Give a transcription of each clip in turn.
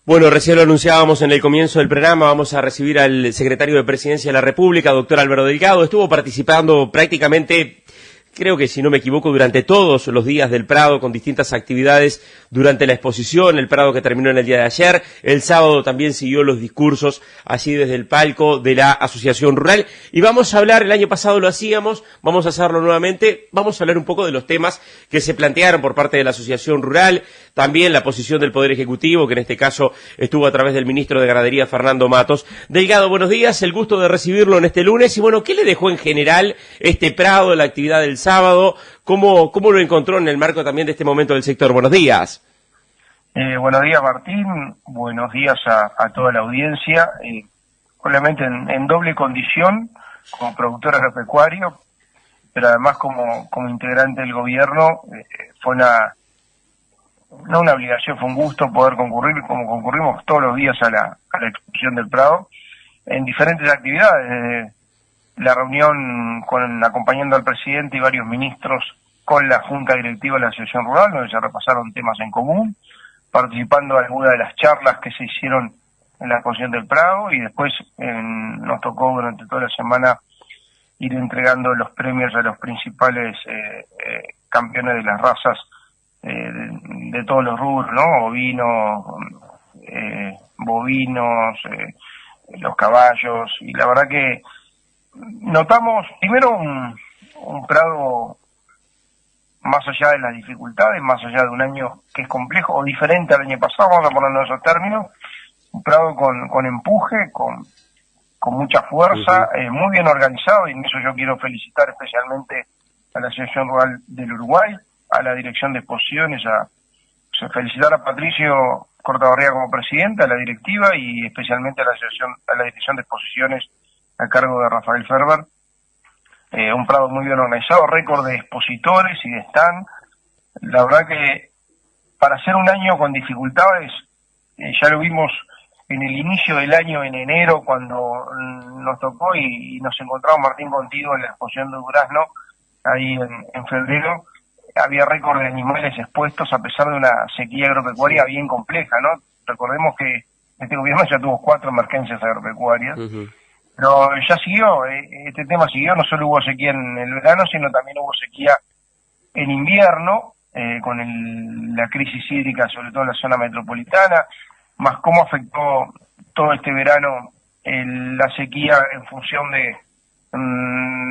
Bueno, recién lo anunciábamos en el comienzo del programa, vamos a recibir al secretario de Presidencia de la República, doctor Álvaro Delgado. Estuvo participando prácticamente, creo que si no me equivoco, durante todos los días del Prado, con distintas actividades durante la exposición, el Prado que terminó en el día de ayer. El sábado también siguió los discursos allí desde el palco de la Asociación Rural. Y vamos a hablar, el año pasado lo hacíamos, vamos a hacerlo nuevamente, vamos a hablar un poco de los temas que se plantearon por parte de la Asociación Rural, también la posición del Poder Ejecutivo, que en este caso estuvo a través del ministro de Ganadería, Fernando Matos. Delgado, buenos días, el gusto de recibirlo en este lunes. Y bueno, ¿qué le dejó en general este Prado, la actividad del sábado? ¿Cómo lo encontró en el marco también de este momento del sector? Buenos días. Buenos días, Martín. Buenos días a toda la audiencia. Obviamente en doble condición, como productor agropecuario, pero además como integrante del gobierno, fue no una obligación, fue un gusto poder concurrir, como concurrimos todos los días a la exposición del Prado, en diferentes actividades, la reunión acompañando al presidente y varios ministros con la Junta Directiva de la Asociación Rural, donde se repasaron temas en común, participando en algunas de las charlas que se hicieron en la exposición del Prado, y después nos tocó durante toda la semana ir entregando los premios a los principales campeones de las razas de todos los rubros, ¿no? Ovinos, bovinos, los caballos, y la verdad que notamos primero un Prado más allá de las dificultades, más allá de un año que es complejo o diferente al año pasado, vamos a ponerlo en esos términos, un Prado con empuje, con mucha fuerza, muy bien organizado, y en eso yo quiero felicitar especialmente a la Asociación Rural del Uruguay, a la Dirección de Exposiciones, felicitar a Patricio Cortabarría como presidente, a la directiva y especialmente a la Dirección de Exposiciones a cargo de Rafael Ferber. Un Prado muy bien organizado, récord de expositores y de stand. La verdad que para hacer un año con dificultades, ya lo vimos en el inicio del año, en enero, cuando nos tocó y nos encontramos, Martín, contigo en la exposición de Durazno, ahí en febrero, había récord de animales expuestos a pesar de una sequía agropecuaria bien compleja, ¿no? Recordemos que este gobierno ya tuvo 4 emergencias agropecuarias, pero ya siguió, este tema siguió, no solo hubo sequía en el verano, sino también hubo sequía en invierno, con la crisis hídrica, sobre todo en la zona metropolitana, más cómo afectó todo este verano la sequía en función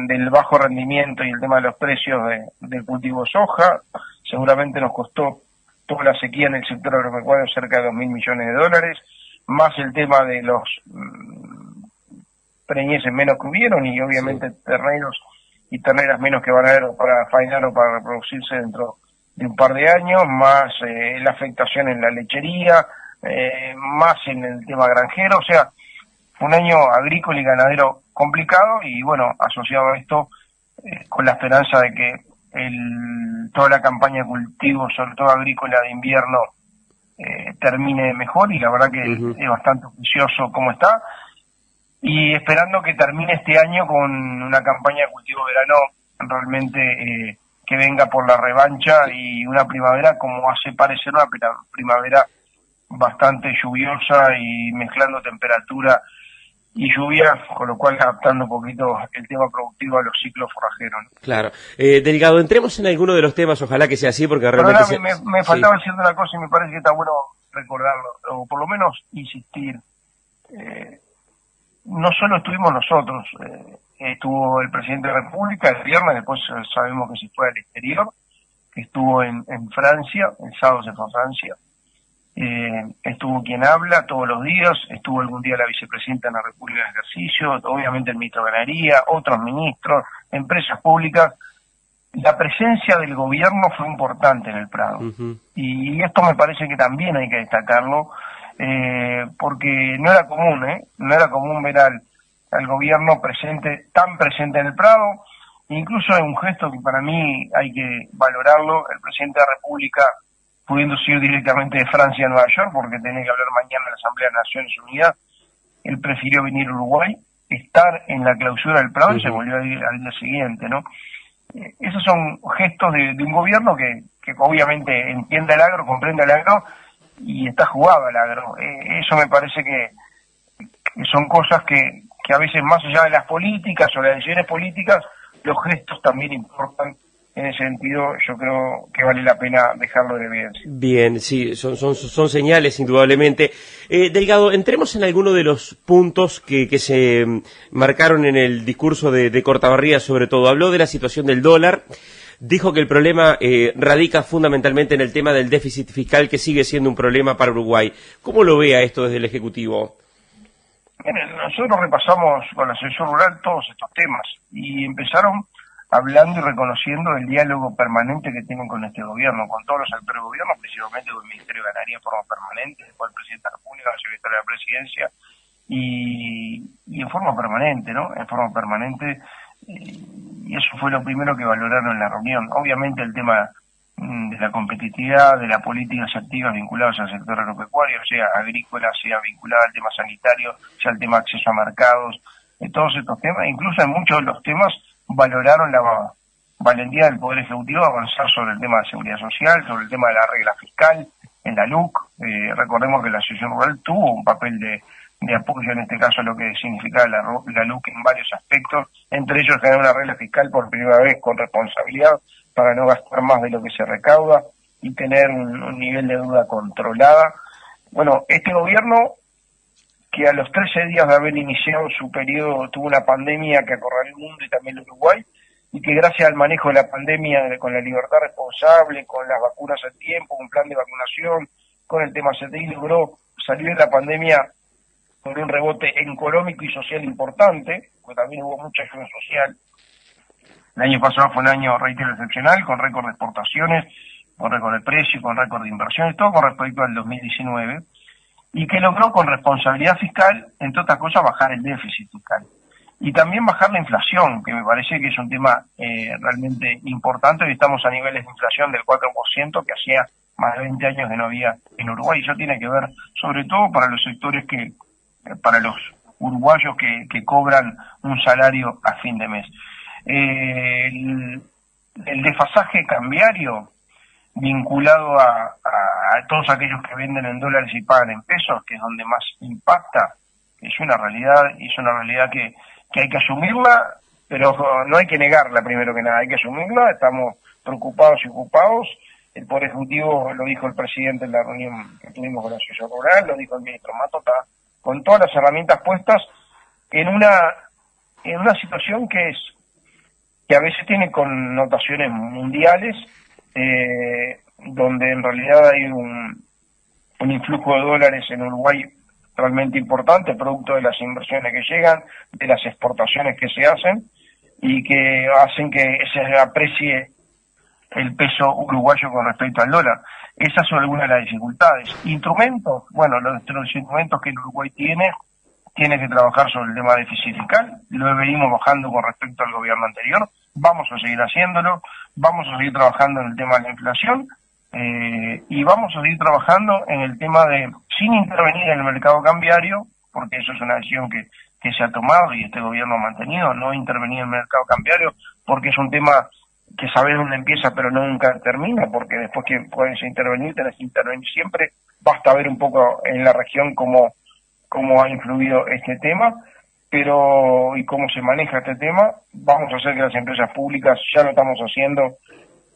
del bajo rendimiento y el tema de los precios del cultivo de soja. Seguramente nos costó toda la sequía en el sector agropecuario cerca de $2.000 millones, más el tema de los preñeces menos que hubieron, y obviamente terneros y terneras menos que van a haber para faenar o para reproducirse dentro de un par de años, más la afectación en la lechería, más en el tema granjero. O sea, fue un año agrícola y ganadero complicado, y bueno, asociado a esto, con la esperanza de que toda la campaña de cultivo, sobre todo agrícola de invierno, termine mejor, y la verdad que es bastante auspicioso como está, y esperando que termine este año con una campaña de cultivo de verano realmente que venga por la revancha, y una primavera como hace parecer una primavera bastante lluviosa y mezclando temperatura y lluvia, con lo cual adaptando un poquito el tema productivo a los ciclos forrajeros, ¿no? Claro. Delgado, entremos en alguno de los temas, ojalá que sea así, porque realmente... Me faltaba decir una cosa y me parece que está bueno recordarlo, o por lo menos insistir. No solo estuvimos nosotros, estuvo el presidente de la República el viernes, después sabemos que se fue al exterior, que estuvo en Francia, el sábado se fue a Francia. Estuvo quien habla todos los días, estuvo algún día la vicepresidenta en la República de Ejercicio, obviamente el ministro de Ganadería, otros ministros, empresas públicas. La presencia del gobierno fue importante en el Prado, y esto me parece que también hay que destacarlo, porque no era común ver al gobierno tan presente en el Prado. Incluso hay un gesto que para mí hay que valorarlo: el presidente de la República, pudiendo ir directamente de Francia a Nueva York, porque tenía que hablar mañana en la Asamblea de Naciones Unidas, él prefirió venir a Uruguay, estar en la clausura del Prado, y se volvió a ir al día siguiente, ¿no? Esos son gestos de un gobierno que obviamente entiende el agro, comprende el agro, y está jugado al agro. Eso me parece que son cosas que a veces, más allá de las políticas o las decisiones políticas, los gestos también importan. En ese sentido, yo creo que vale la pena dejarlo en evidencia. Bien, sí, son señales, indudablemente. Delgado, entremos en alguno de los puntos que se marcaron en el discurso de Cortabarría, sobre todo. Habló de la situación del dólar, dijo que el problema radica fundamentalmente en el tema del déficit fiscal, que sigue siendo un problema para Uruguay. ¿Cómo lo ve a esto desde el Ejecutivo? Miren, nosotros repasamos con la Asociación Rural todos estos temas y empezaron hablando y reconociendo el diálogo permanente que tienen con este gobierno, con todos los actores del gobierno, principalmente con el Ministerio de Ganadería en forma permanente, después el Presidente de la República, el Secretario de la Presidencia, y en forma permanente, ¿no? En forma permanente, y eso fue lo primero que valoraron en la reunión. Obviamente el tema de la competitividad, de las políticas activas vinculadas al sector agropecuario, sea agrícola, sea vinculada al tema sanitario, sea el tema de acceso a mercados, todos estos temas, incluso en muchos de los temas valoraron la valentía del Poder Ejecutivo a avanzar sobre el tema de seguridad social, sobre el tema de la regla fiscal, en la LUC. Recordemos que la Asociación Rural tuvo un papel de apoyo, en este caso, a lo que significaba la LUC en varios aspectos, entre ellos generar una regla fiscal por primera vez con responsabilidad para no gastar más de lo que se recauda y tener un nivel de deuda controlada. Bueno, este gobierno, que a los 13 días de haber iniciado su periodo tuvo una pandemia que acorraló el mundo y también el Uruguay, y que gracias al manejo de la pandemia con la libertad responsable, con las vacunas a tiempo, un plan de vacunación, con el tema CTI, logró salir de la pandemia con un rebote económico y social importante, porque también hubo mucha ayuda social. El año pasado fue un año, reitero, excepcional, con récord de exportaciones, con récord de precio, con récord de inversiones, todo con respecto al 2019, y que logró con responsabilidad fiscal, entre otras cosas, bajar el déficit fiscal. Y también bajar la inflación, que me parece que es un tema realmente importante. Hoy estamos a niveles de inflación del 4%, que hacía más de 20 años que no había en Uruguay. Y eso tiene que ver, sobre todo, para los sectores para los uruguayos que cobran un salario a fin de mes. El desfasaje cambiario vinculado a todos aquellos que venden en dólares y pagan en pesos, que es donde más impacta, es una realidad que hay que asumirla, pero no hay que negarla primero que nada, hay que asumirla. Estamos preocupados y ocupados. El Poder Ejecutivo, lo dijo el presidente en la reunión que tuvimos con la Asociación Rural, lo dijo el ministro Mato, está con todas las herramientas puestas en una situación que a veces tiene connotaciones mundiales, donde en realidad hay un influjo de dólares en Uruguay realmente importante, producto de las inversiones que llegan, de las exportaciones que se hacen, y que hacen que se aprecie el peso uruguayo con respecto al dólar. Esas son algunas de las dificultades. Instrumentos, bueno, los instrumentos que el Uruguay tiene que trabajar sobre el tema de déficit fiscal, lo venimos bajando con respecto al gobierno anterior, vamos a seguir haciéndolo, vamos a seguir trabajando en el tema de la inflación, y vamos a seguir trabajando en el tema de, sin intervenir en el mercado cambiario, porque eso es una decisión que se ha tomado y este gobierno ha mantenido, no intervenir en el mercado cambiario, porque es un tema que sabes dónde empieza pero nunca termina, porque después que puedes intervenir, tenés que intervenir siempre. Basta ver un poco en la región cómo ha influido este tema, y cómo se maneja este tema. Vamos a hacer que las empresas públicas, ya lo estamos haciendo,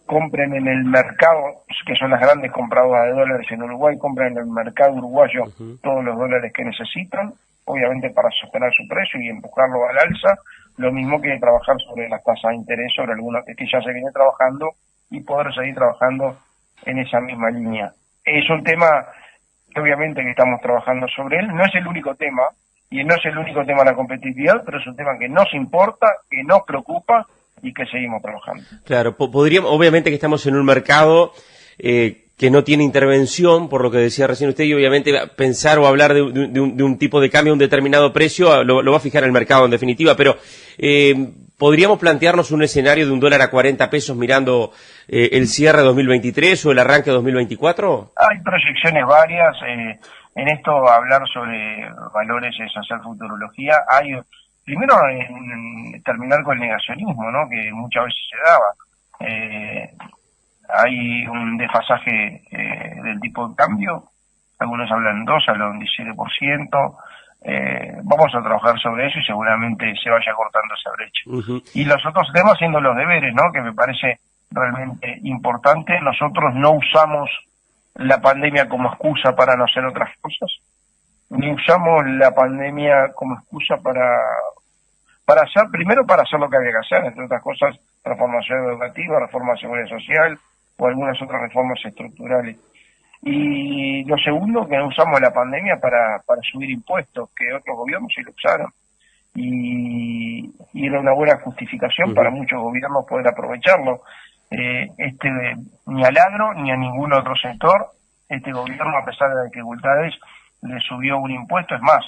compren en el mercado, que son las grandes compradoras de dólares en Uruguay, compren en el mercado uruguayo todos los dólares que necesitan, obviamente para sostener su precio y empujarlo al alza, lo mismo que trabajar sobre las tasas de interés, sobre algunos que ya se viene trabajando, y poder seguir trabajando en esa misma línea. Es un tema que obviamente que estamos trabajando sobre él, no es el único tema, y no es el único tema de la competitividad, pero es un tema que nos importa, que nos preocupa y que seguimos trabajando. Claro, podríamos, obviamente que estamos en un mercado que no tiene intervención, por lo que decía recién usted, y obviamente pensar o hablar de un tipo de cambio a un determinado precio lo va a fijar el mercado en definitiva, pero ¿podríamos plantearnos un escenario de un dólar a 40 pesos mirando el cierre de 2023 o el arranque de 2024? Hay proyecciones varias. En esto hablar sobre valores es hacer futurología. Primero terminar con el negacionismo, ¿no?, que muchas veces se daba. Hay un desfasaje del tipo de cambio, algunos hablan 2, hablan 17%. Vamos a trabajar sobre eso y seguramente se vaya cortando esa brecha. Y los otros temas siendo los deberes, ¿no? Que me parece realmente importante. Nosotros no usamos la pandemia como excusa para no hacer otras cosas, ni usamos la pandemia como excusa para hacer, primero para hacer lo que había que hacer, entre otras cosas, transformación educativa, reforma de seguridad social o algunas otras reformas estructurales. Y lo segundo, que no usamos la pandemia para subir impuestos, que otros gobiernos sí lo usaron. Y era una buena justificación para muchos gobiernos poder aprovecharlo. Ni al agro ni a ningún otro sector, este gobierno, a pesar de las dificultades, le subió un impuesto. Es más,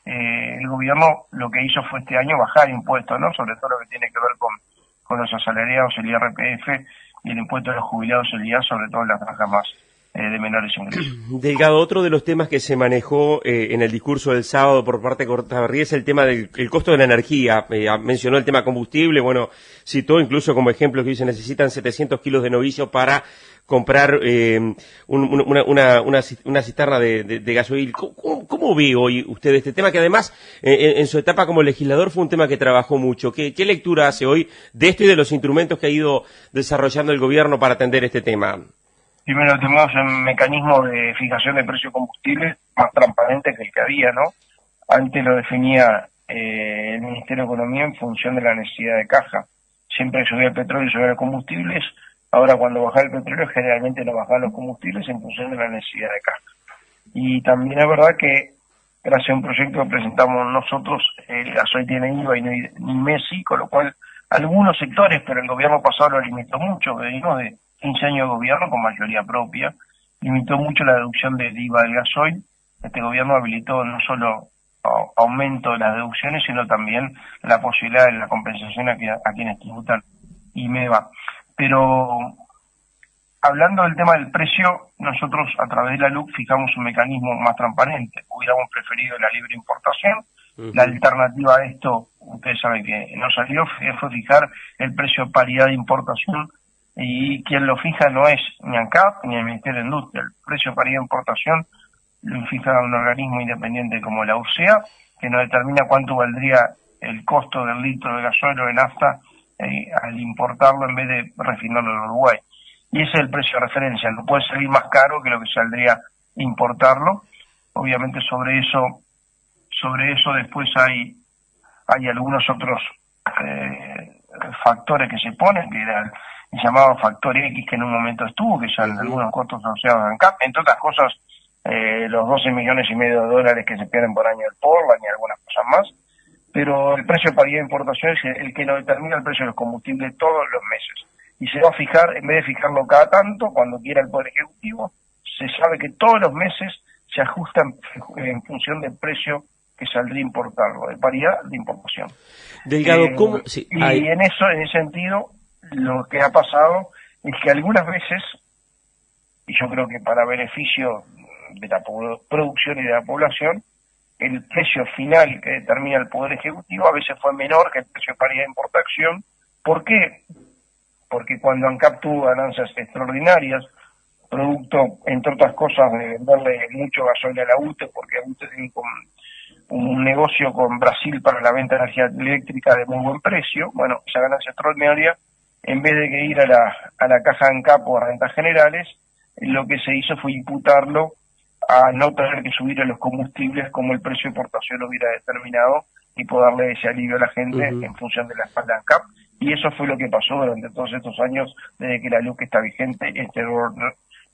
el gobierno lo que hizo fue este año bajar impuestos, ¿no? Sobre todo lo que tiene que ver con los asalariados, el IRPF, y el impuesto de los jubilados, el IVA, sobre todo en las franjas más de menores ingresos. Delgado, otro de los temas que se manejó en el discurso del sábado por parte de Cortabarría es el tema del costo de la energía. Mencionó el tema combustible, bueno, citó incluso como ejemplo que dice necesitan 700 kilos de novillo para comprar una cisterna de gasoil. ¿Cómo ve hoy usted este tema que además en su etapa como legislador fue un tema que trabajó mucho? ¿Qué lectura hace hoy de esto y de los instrumentos que ha ido desarrollando el gobierno para atender este tema? Primero tenemos un mecanismo de fijación de precio de combustible más transparente que el que había, ¿no? Antes lo definía el Ministerio de Economía en función de la necesidad de caja. Siempre subía el petróleo y subía los combustibles. Ahora cuando bajaba el petróleo generalmente no bajaban los combustibles en función de la necesidad de caja. Y también es verdad que gracias a un proyecto que presentamos nosotros, el gasoil tiene IVA y ni MESI, con lo cual algunos sectores, pero el gobierno pasado lo limitó mucho, venimos de 15 años de gobierno con mayoría propia, limitó mucho la deducción del IVA del gasoil. Este gobierno habilitó no solo aumento de las deducciones, sino también la posibilidad de la compensación a quienes tributan IMEVA. Pero hablando del tema del precio, nosotros a través de la LUC fijamos un mecanismo más transparente. Hubiéramos preferido la libre importación. La alternativa a esto, ustedes saben que no salió, fue fijar el precio de paridad de importación, y quien lo fija no es ni ANCAP ni el Ministerio de Industria. El precio de paridad de importación lo fija un organismo independiente como la URSEA, que nos determina cuánto valdría el costo del litro de gasoil o de nafta al importarlo en vez de refinarlo en Uruguay. Y ese es el precio de referencia, no puede salir más caro que lo que saldría importarlo. Obviamente sobre eso después hay algunos otros factores que se ponen, que era el llamado factor X que en un momento estuvo, que son algunos costos asociados a ANCAP, entre otras cosas los 12,5 millones de dólares que se pierden por año del Portland y algunas cosas más. Pero el precio de paridad de importación es el que nos determina el precio de los combustibles todos los meses. Y se va a fijar, en vez de fijarlo cada tanto, cuando quiera el Poder Ejecutivo, se sabe que todos los meses se ajustan en función del precio que saldría importarlo, de paridad de importación. Delgado, ¿cómo? Sí, y en ese sentido, lo que ha pasado es que algunas veces, y yo creo que para beneficio de la producción y de la población, el precio final que determina el Poder Ejecutivo a veces fue menor que el precio de paridad de importación. ¿Por qué? Porque cuando ANCAP tuvo ganancias extraordinarias, producto, entre otras cosas, de venderle mucho gasoil a la UTE, porque UTE tiene un negocio con Brasil para la venta de energía eléctrica de muy buen precio, bueno, esa ganancia extraordinaria, en vez de que ir a la caja ANCAP o a rentas generales, lo que se hizo fue imputarlo a no tener que subir a los combustibles como el precio de importación lo hubiera determinado y poder darle ese alivio a la gente en función de la espalda ANCAP. Y eso fue lo que pasó durante todos estos años desde que la LUC está vigente, este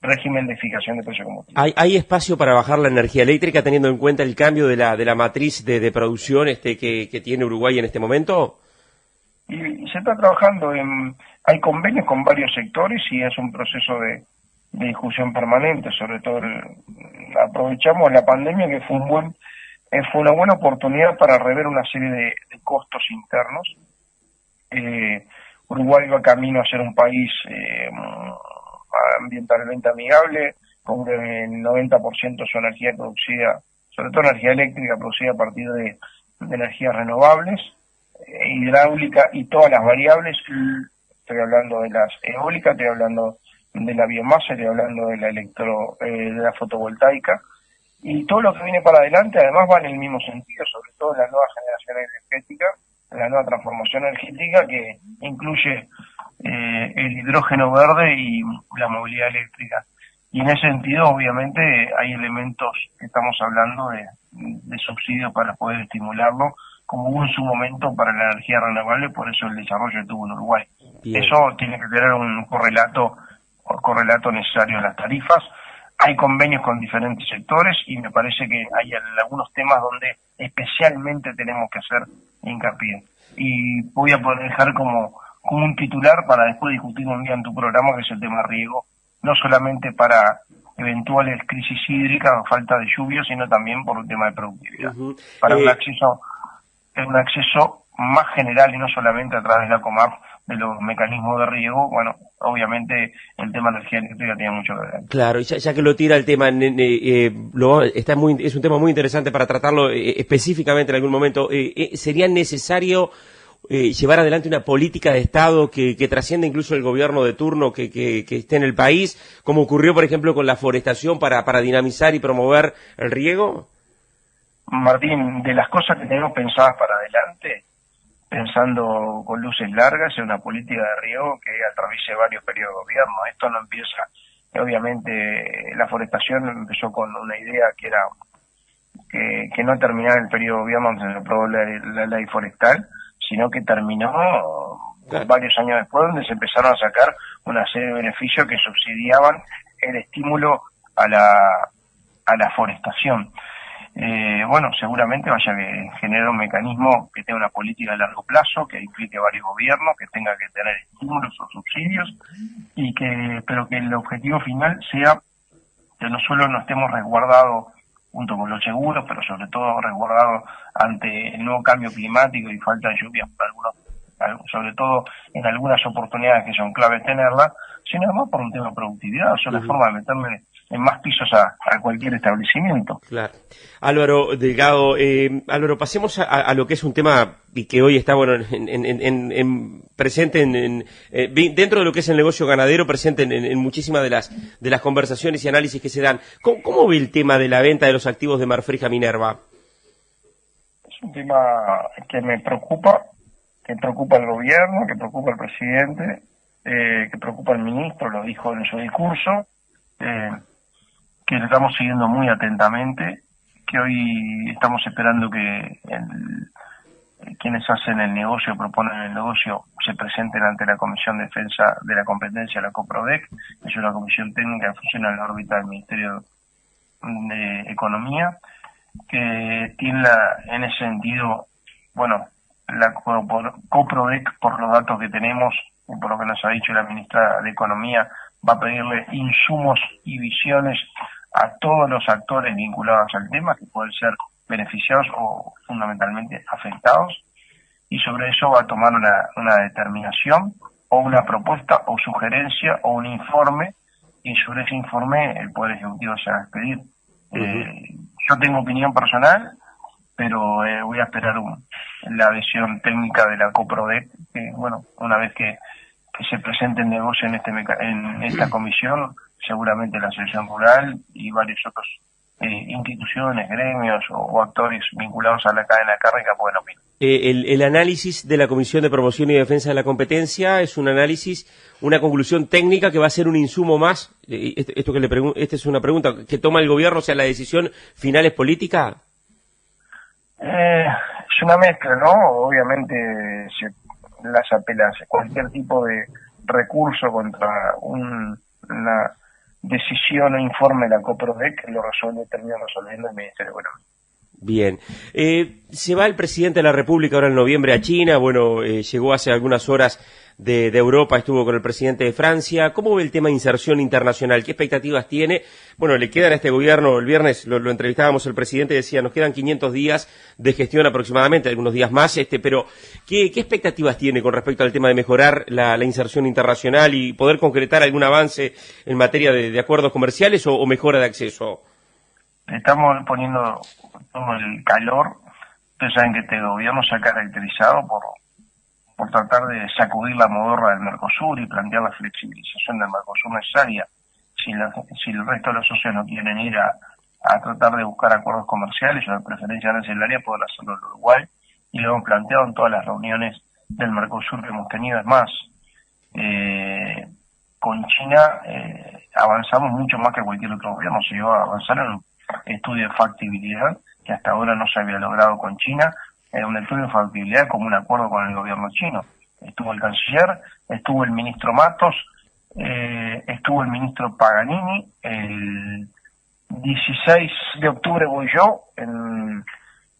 régimen de fijación de precio de combustible. ¿Hay espacio para bajar la energía eléctrica teniendo en cuenta el cambio de la matriz de producción que tiene Uruguay en este momento? Y se está trabajando hay convenios con varios sectores y es un proceso de discusión permanente. Sobre todo aprovechamos la pandemia, que fue una buena oportunidad para rever una serie de costos internos. Uruguay va camino a ser un país ambientalmente amigable, con el 90% de su energía producida, sobre todo energía eléctrica producida a partir de energías renovables, hidráulica y todas las variables. Estoy hablando de las eólicas, estoy hablando de la biomasa, estoy hablando de la de la fotovoltaica, y todo lo que viene para adelante además va en el mismo sentido, sobre todo en la nueva generación energética, en la nueva transformación energética que incluye el hidrógeno verde y la movilidad eléctrica. Y en ese sentido, obviamente, hay elementos que estamos hablando de subsidios para poder estimularlo, como hubo en su momento para la energía renovable, por eso el desarrollo que tuvo en Uruguay. Bien. Eso tiene que tener un correlato necesario en las tarifas. Hay convenios con diferentes sectores y me parece que hay algunos temas donde especialmente tenemos que hacer hincapié. Y voy a poder dejar como un titular para después discutir un día en tu programa, que es el tema riego, no solamente para eventuales crisis hídricas o falta de lluvia, sino también por un tema de productividad. Para un acceso más general y no solamente a través de la Comar de los mecanismos de riego. Bueno, obviamente el tema de energía eléctrica tiene mucho que ver. Claro, y ya que lo tira el tema, es un tema muy interesante para tratarlo específicamente en algún momento. ¿Sería necesario llevar adelante una política de Estado que trascienda incluso el gobierno de turno que esté en el país, como ocurrió, por ejemplo, con la forestación para dinamizar y promover el riego? Martín, de las cosas que tenemos pensadas para adelante, pensando con luces largas, es una política de riego que atraviese varios periodos de gobierno. Esto no empieza, obviamente, la forestación empezó con una idea que era que no terminara el periodo de gobierno donde se aprobó la ley forestal, sino que terminó varios años después, donde se empezaron a sacar una serie de beneficios que subsidiaban el estímulo a la forestación. Bueno, seguramente vaya a generar un mecanismo que tenga una política a largo plazo, que implique varios gobiernos, que tenga que tener estímulos o subsidios, pero que el objetivo final sea que no solo no estemos resguardados junto con los seguros, pero sobre todo resguardados ante el nuevo cambio climático y falta de lluvias, sobre todo en algunas oportunidades que son claves tenerlas, sino además por un tema de productividad. Es una forma de meterle en más pisos a cualquier establecimiento. Claro. Álvaro Delgado, Álvaro, pasemos a lo que es un tema y que hoy está presente dentro de lo que es el negocio ganadero, presente en muchísimas de las conversaciones y análisis que se dan. ¿Cómo ve el tema de la venta de los activos de Marfrija Minerva? Es un tema que me preocupa, que preocupa al gobierno, que preocupa al presidente, que preocupa al ministro, lo dijo en su discurso, que lo estamos siguiendo muy atentamente, que hoy estamos esperando que quienes hacen el negocio, proponen el negocio, se presenten ante la Comisión de Defensa de la Competencia, la COPRODEC, que es una comisión técnica que funciona en la órbita del Ministerio de Economía, que tiene en ese sentido, bueno, la COPRODEC, por los datos que tenemos y por lo que nos ha dicho la ministra de Economía, va a pedirle insumos y visiones a todos los actores vinculados al tema, que pueden ser beneficiados o fundamentalmente afectados, y sobre eso va a tomar una determinación o una propuesta o sugerencia o un informe, y sobre ese informe el Poder Ejecutivo se va a expedir. Yo tengo opinión personal, pero voy a esperar la visión técnica de la COPRODEC, que bueno, una vez que se presente el negocio en esta comisión, seguramente la Asociación Rural y varios otros instituciones, gremios o actores vinculados a la cadena cárnica pueden opinar. El análisis de la Comisión de Promoción y Defensa de la Competencia es un análisis, una conclusión técnica que va a ser un insumo más. Esta es una pregunta que toma el gobierno, o sea, la decisión final es política. Es una mezcla, ¿no? Obviamente las apelas, cualquier tipo de recurso contra una decisión o informe de la COPRODEC lo termina resolviendo el Ministerio de Economía. Bien. Se va el presidente de la República ahora en noviembre a China. Bueno, llegó hace algunas horas de Europa, estuvo con el presidente de Francia. ¿Cómo ve el tema de inserción internacional? ¿Qué expectativas tiene? Bueno, le quedan a este gobierno, el viernes lo entrevistábamos, el presidente decía, nos quedan 500 días de gestión aproximadamente, algunos días más, pero ¿qué expectativas tiene con respecto al tema de mejorar la inserción internacional y poder concretar algún avance en materia de acuerdos comerciales o mejora de acceso? Estamos poniendo todo el calor. Ustedes saben que este gobierno se ha caracterizado por por tratar de sacudir la modorra del Mercosur y plantear la flexibilización del Mercosur necesaria. Si el resto de los socios no quieren ir a tratar de buscar acuerdos comerciales o de preferencia arancelaria, poder hacerlo en Uruguay, y lo hemos planteado en todas las reuniones del Mercosur que hemos tenido. Es más, con China avanzamos mucho más que cualquier otro gobierno. Se llegó a avanzar en un estudio de factibilidad que hasta ahora no se había logrado con China, un estudio de factibilidad como un acuerdo con el gobierno chino. Estuvo el canciller, estuvo el ministro Matos, estuvo el ministro Paganini. El 16 de octubre voy yo en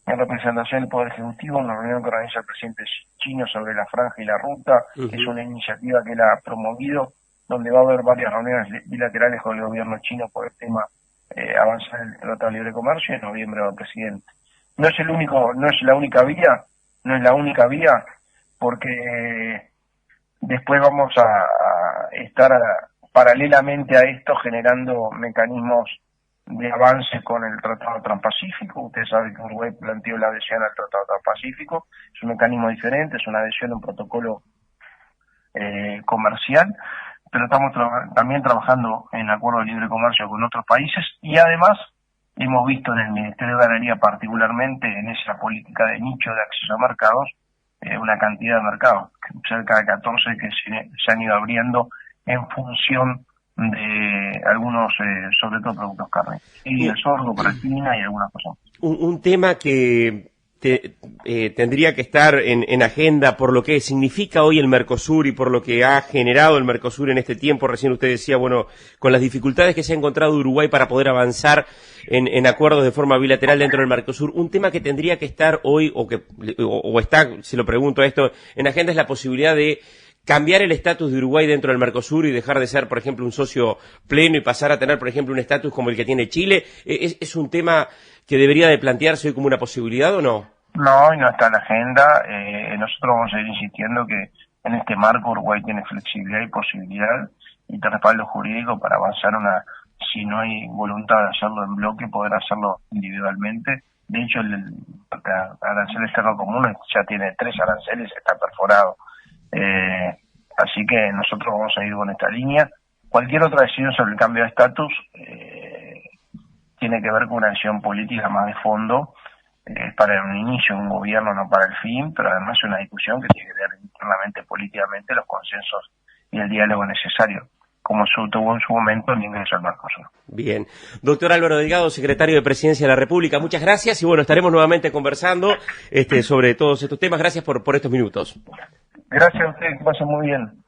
representación del Poder Ejecutivo, una reunión que organiza el presidente chino sobre la franja y la ruta, que es una iniciativa que él ha promovido, donde va a haber varias reuniones bilaterales con el gobierno chino por el tema avanzar en el Tratado de Libre Comercio, y en noviembre va el presidente. No es la única vía, porque después vamos a estar paralelamente a esto generando mecanismos de avance con el Tratado Transpacífico. Usted sabe que Uruguay planteó la adhesión al Tratado Transpacífico, es un mecanismo diferente, es una adhesión a un protocolo comercial, pero estamos también trabajando en acuerdos de libre comercio con otros países, y además hemos visto en el Ministerio de Ganadería, particularmente en esa política de nicho de acceso a mercados, una cantidad de mercados, cerca de 14 que se han ido abriendo en función de algunos, sobre todo productos carne, y el sorgo, proteína y algunas cosas. Un tema que tendría que estar en agenda por lo que significa hoy el Mercosur y por lo que ha generado el Mercosur en este tiempo. Recién usted decía, bueno, con las dificultades que se ha encontrado Uruguay para poder avanzar en acuerdos de forma bilateral dentro del Mercosur, un tema que tendría que estar hoy, o está, se lo pregunto esto, en agenda, es la posibilidad de cambiar el estatus de Uruguay dentro del Mercosur y dejar de ser, por ejemplo, un socio pleno y pasar a tener, por ejemplo, un estatus como el que tiene Chile. ¿Es un tema que debería de plantearse hoy como una posibilidad o no? No, y no está en la agenda. Nosotros vamos a ir insistiendo que en este marco Uruguay tiene flexibilidad y posibilidad y respaldo jurídico para avanzar si no hay voluntad de hacerlo en bloque, poder hacerlo individualmente. De hecho, el arancel externo común ya tiene 3 aranceles, está perforado. Así que nosotros vamos a ir con esta línea. Cualquier otra decisión sobre el cambio de estatus tiene que ver con una decisión política más de fondo, para un inicio, un gobierno, no para el fin, pero además es una discusión que tiene que ver internamente, políticamente, los consensos y el diálogo necesario, como se tuvo en su momento el ingreso al Mercosur. Bien. Doctor Álvaro Delgado, secretario de Presidencia de la República, muchas gracias y bueno, estaremos nuevamente conversando sobre todos estos temas. Gracias por estos minutos. Gracias a ustedes, que pasen muy bien.